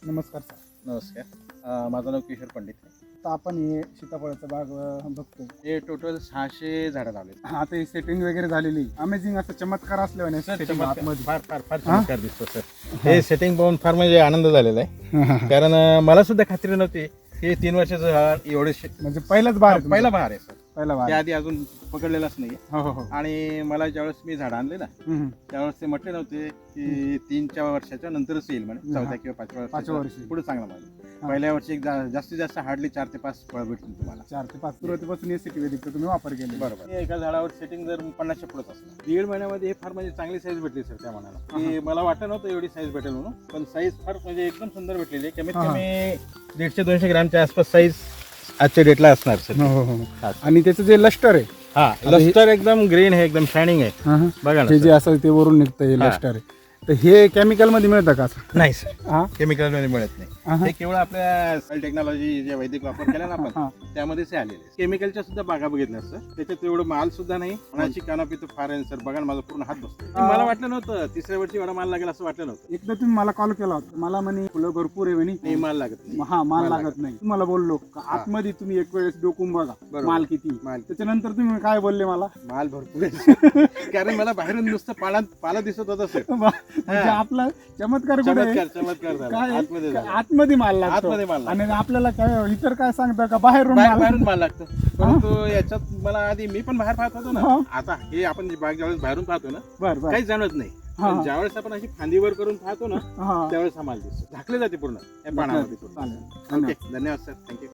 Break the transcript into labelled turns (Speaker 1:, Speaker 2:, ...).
Speaker 1: नमस्कार सर.
Speaker 2: नमस्कार. माझं नाव किशोर पंडित आहे.
Speaker 1: आता आपण हे सीताफळाचा बाग बघतोय.
Speaker 2: हे टोटल 600 झाडं लावले.
Speaker 1: आता ही सेटिंग वगैरे झालेली अमेझिंग असं चमत्कार असल्याने setting आतमध्ये.
Speaker 2: फार फार फार चमत्कार दिसतो सर. हे सेटिंग पाहून फार म्हणजे आनंद झालेला आहे. कारण मला सुद्धा खात्री नव्हती हे 3 वर्षाचं झाड एवढे
Speaker 1: म्हणजे पहिलाच बार आहे
Speaker 2: पहिला बहार आहे सर.
Speaker 1: पहिला बार.
Speaker 2: त्याआधी अजून पकडलेलाच नाही.
Speaker 1: हो हो हो.
Speaker 2: आणि मला ज्यावेळेस मी झाड आणले ना त्यावेळेस ते म्हटले नव्हते की 3-4 वर्षाच्या नंतरच येईल म्हणे. 4थ्या किंवा 5व्या वर्षी पुढे चांगला माल. पहिल्या वर्षी जास्तीत जास्त हार्डली 4 ते 5 फळ भेटतील तुम्हाला.
Speaker 1: 4 ते 5 सुरुवातीपासून एसीटी वैदिक तुम्ही वापर केले.
Speaker 2: बरोबर. एका झाडावर सेटिंग जर 50च्या पुढेच असणार 1.5 महिन्यामध्ये हे फार म्हणजे चांगली साईज भेटली सर. त्या मनाला की मला वाटलं नव्हतं एवढी साईज भेटेल म्हणून, पण साईज फार म्हणजे एकदम सुंदर भेटलेली आहे. कमीत कमी 150-200 ग्रामच्या आसपास साईज आजच्या डेटला असणार सर.
Speaker 1: हो हो हो. आणि त्याचं जे लस्टर आहे
Speaker 2: हा लस्टर एकदम ग्रीन आहे, एकदम शायनिंग आहे. बघा ना
Speaker 1: हे जे असं ते वरून निघतं हे लस्टर आहे. तर हे केमिकल मध्ये मिळतं का असं?
Speaker 2: नाही सर,
Speaker 1: हा
Speaker 2: केमिकल मध्ये मिळत नाही. हे केवळ आपल्या सॉइल टेक्नॉलॉजी जे वैदिक वापर केला ना आपण त्यामध्येच हे आलेले. केमिकलच्या सुद्धा बागा बघितल्या सर, त्याच्यात एवढं माल सुद्धा नाही. कोणाची कानापी तो फार आहे सर. बघा ना माझा पूर्ण हात बसतो. मला वाटलं नव्हतं 3ऱ्या वर्षी एवढा माल लागेल असं वाटलं नव्हतं.
Speaker 1: एकदा तुम्ही मला कॉल केला होता, मला म्हणे फुलं भरपूर आहे म्हणे.
Speaker 2: नाही माल लागत नाही.
Speaker 1: हा माल लागत नाही. तुम्हाला बोललो का आतमध्ये तुम्ही एक वेळेस डोकून बघा माल किती. त्याच्यानंतर तुम्ही काय बोलले मला?
Speaker 2: माल भरपूर आहे. कारण मला बाहेरून नुसतं पाला दिसत होता सर.
Speaker 1: म्हणजे आपला चमत्कार कुठे आहे?
Speaker 2: चमत्कार झाला.
Speaker 1: काय
Speaker 2: आतमध्ये झाला.
Speaker 1: आतमध्ये माल लागतो.
Speaker 2: आतमध्ये माल लागतो.
Speaker 1: आणि आपल्याला काय इतर काय सांगतं का बाहेरून
Speaker 2: बाहेरून माल लागतो. परंतु याच्यात मला आधी मी पण बाहेर पाहत होतो ना. आता हे आपण जी बाग ज्यावेळेस बाहेरून पाहतो ना
Speaker 1: बरं बरं
Speaker 2: काही जाणवत नाही. पण ज्यावेळेस आपण अशी फांदीवर करून पाहतो ना त्यावेळेस हा माल दिसतो. झाकले जाते पूर्ण या पानामध्ये.
Speaker 1: चालेल.
Speaker 2: ओके, धन्यवाद सर. थँक्यू.